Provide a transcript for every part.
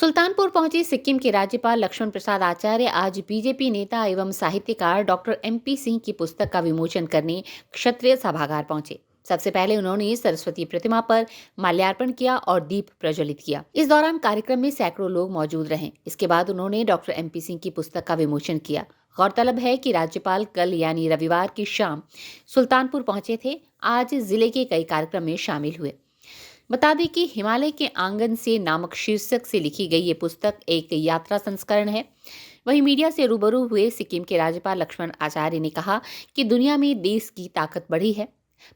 सुल्तानपुर पहुंचे सिक्किम के राज्यपाल लक्ष्मण प्रसाद आचार्य आज बीजेपी नेता एवं साहित्यकार डॉक्टर एमपी सिंह की पुस्तक का विमोचन करने क्षत्रिय सभागार पहुंचे। सबसे पहले उन्होंने सरस्वती प्रतिमा पर माल्यार्पण किया और दीप प्रज्वलित किया। इस दौरान कार्यक्रम में सैकड़ों लोग मौजूद रहे। इसके बाद उन्होंने डॉक्टर एमपी सिंह की पुस्तक का विमोचन किया। गौरतलब है कि राज्यपाल कल यानी रविवार की शाम सुल्तानपुर पहुंचे थे। आज जिले के कई कार्यक्रम में शामिल हुए। बता दें कि हिमालय के आंगन से नामक शीर्षक से लिखी गई ये पुस्तक एक यात्रा संस्करण है। वहीं मीडिया से रूबरू हुए सिक्किम के राज्यपाल लक्ष्मण आचार्य ने कहा कि दुनिया में देश की ताकत बढ़ी है,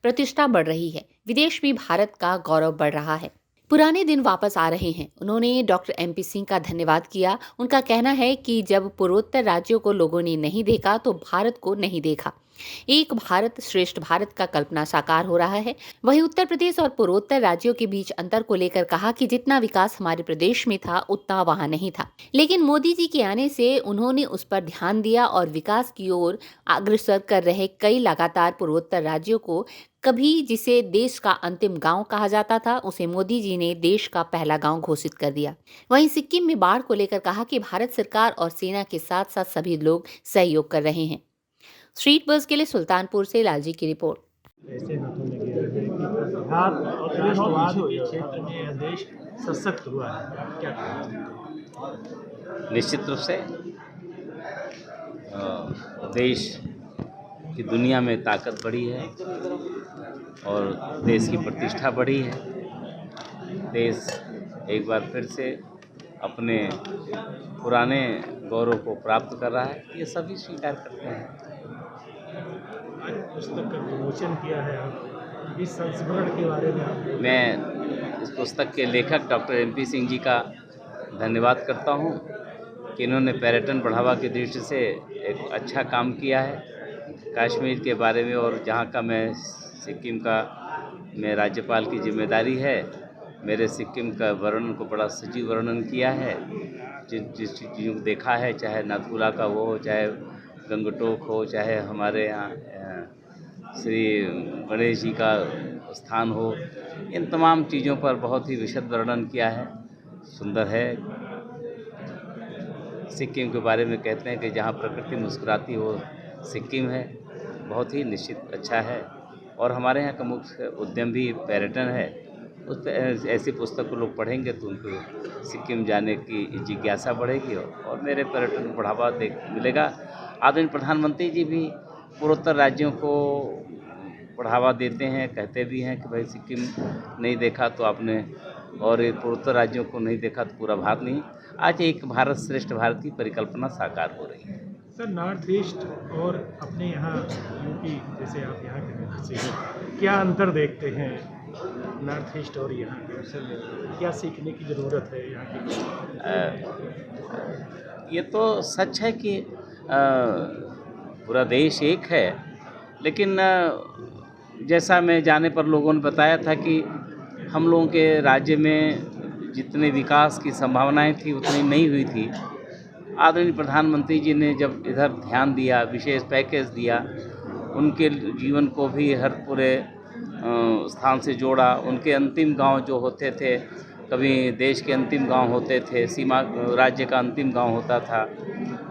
प्रतिष्ठा बढ़ रही है, विदेश में भारत का गौरव बढ़ रहा है, पुराने दिन वापस आ रहे हैं। उन्होंने डॉक्टर एमपी सिंह का धन्यवाद किया। उनका कहना है कि जब पूर्वोत्तर राज्यों को लोगों ने नहीं देखा तो भारत को नहीं देखा। एक भारत श्रेष्ठ भारत का कल्पना साकार हो रहा है। वहीं उत्तर प्रदेश और पूर्वोत्तर राज्यों के बीच अंतर को लेकर कहा कि जितना विकास हमारे प्रदेश में था उतना वहां नहीं था, लेकिन मोदी जी के आने से उन्होंने उस पर ध्यान दिया और विकास की ओर अग्रसर कर रहे कई लगातार पूर्वोत्तर राज्यों को कभी जिसे देश का अंतिम गांव कहा जाता था, उसे मोदी जी ने देश का पहला गांव घोषित कर दिया। वहीं सिक्किम में बाढ़ को लेकर कहा कि भारत सरकार और सेना के साथ साथ सभी लोग सहयोग कर रहे हैं। स्ट्रीट बज़ के लिए सुल्तानपुर से लालजी की रिपोर्ट। ऐसे हाथों में गिरा है कि बिहार और राष्ट्रवाद के क्षेत्र में यह देश सशक्त हुआ है, क्या कहें? निश्चित रूप से देश की दुनिया में ताकत बढ़ी है और देश की प्रतिष्ठा बढ़ी है। देश एक बार फिर से अपने पुराने गौरव को प्राप्त कर रहा है, ये सभी स्वीकार करते हैं। आज पुस्तक का विमोचन किया है आप, इस संस्मरण के बारे में आप? मैं इस पुस्तक के लेखक डॉक्टर एमपी सिंह जी का धन्यवाद करता हूँ कि इन्होंने पर्यटन बढ़ावा की दृष्टि से एक अच्छा काम किया है कश्मीर के बारे में। और जहाँ का मैं सिक्किम का मैं राज्यपाल की जिम्मेदारी है, मेरे सिक्किम का वर्णन को बड़ा सजीव वर्णन किया है। जिस चीज़ों को देखा है, चाहे नाथुला का वो हो, चाहे गंगटोक हो, चाहे हमारे यहाँ श्री गणेश जी का स्थान हो, इन तमाम चीज़ों पर बहुत ही विशद वर्णन किया है। सुंदर है। सिक्किम के बारे में कहते हैं कि जहाँ प्रकृति मुस्कुराती हो सिक्किम है, बहुत ही निश्चित अच्छा है। और हमारे यहाँ का मुख्य उद्यम भी पर्यटन है। उस पर ऐसी पुस्तक को लोग पढ़ेंगे तो उनको सिक्किम जाने की जिज्ञासा बढ़ेगी और मेरे पर्यटन को बढ़ावा मिलेगा। आदरणीय प्रधानमंत्री जी भी पूर्वोत्तर राज्यों को बढ़ावा देते हैं, कहते भी हैं कि भाई सिक्किम नहीं देखा तो आपने, और पूर्वोत्तर राज्यों को नहीं देखा तो पूरा भारत नहीं। आज एक भारत श्रेष्ठ भारत की परिकल्पना साकार हो रही है। सर, नॉर्थ ईस्ट और अपने यहाँ यूपी, जैसे आप यहाँ के निवासी हैं, क्या अंतर देखते हैं नॉर्थ ईस्ट और यहाँ के? असल में क्या सीखने की ज़रूरत है यहाँ की? ये तो सच है कि पूरा देश एक है, लेकिन जैसा मैं जाने पर लोगों ने बताया था कि हम लोगों के राज्य में जितने विकास की संभावनाएं थी उतनी नहीं हुई थी। आदरणीय प्रधानमंत्री जी ने जब इधर ध्यान दिया, विशेष पैकेज दिया, उनके जीवन को भी हर पूरे स्थान से जोड़ा। उनके अंतिम गांव जो होते थे, कभी देश के अंतिम गांव होते थे, सीमा राज्य का अंतिम गांव होता था,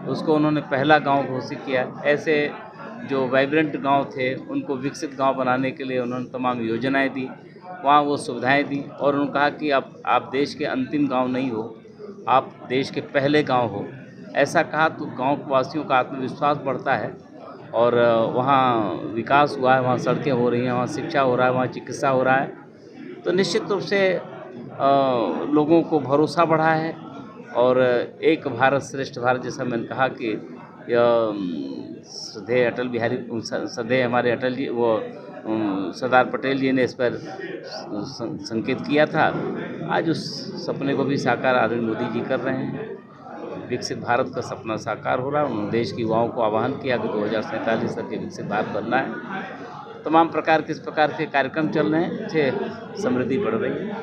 उसको उन्होंने पहला गांव घोषित किया। ऐसे जो वाइब्रेंट गांव थे उनको विकसित गांव बनाने के लिए उन्होंने तमाम योजनाएं दी, वहाँ वो सुविधाएं दी। और उन्होंने कहा कि आप देश के अंतिम गांव नहीं हो, आप देश के पहले गांव हो। ऐसा कहा तो गांव वासियों का आत्मविश्वास बढ़ता है और वहाँ विकास हुआ है, वहाँ सड़कें हो रही हैं, वहाँ शिक्षा हो रहा है, वहाँ चिकित्सा हो रहा है। तो निश्चित रूप से लोगों को भरोसा बढ़ा है। और एक भारत श्रेष्ठ भारत, जैसा मैंने कहा कि श्रद्धेय अटल बिहारी, श्रद्धेय हमारे अटल जी, वो सरदार पटेल जी ने इस पर संकेत किया था। आज उस सपने को भी साकार आदरणीय मोदी जी कर रहे हैं। विकसित भारत का सपना साकार हो रहा है। उन्होंने देश की युवाओं को आह्वान किया कि 2047 तक के विकसित भारत बनना है। तमाम प्रकार के इस प्रकार के कार्यक्रम चल रहे हैं, इससे समृद्धि बढ़ रही है।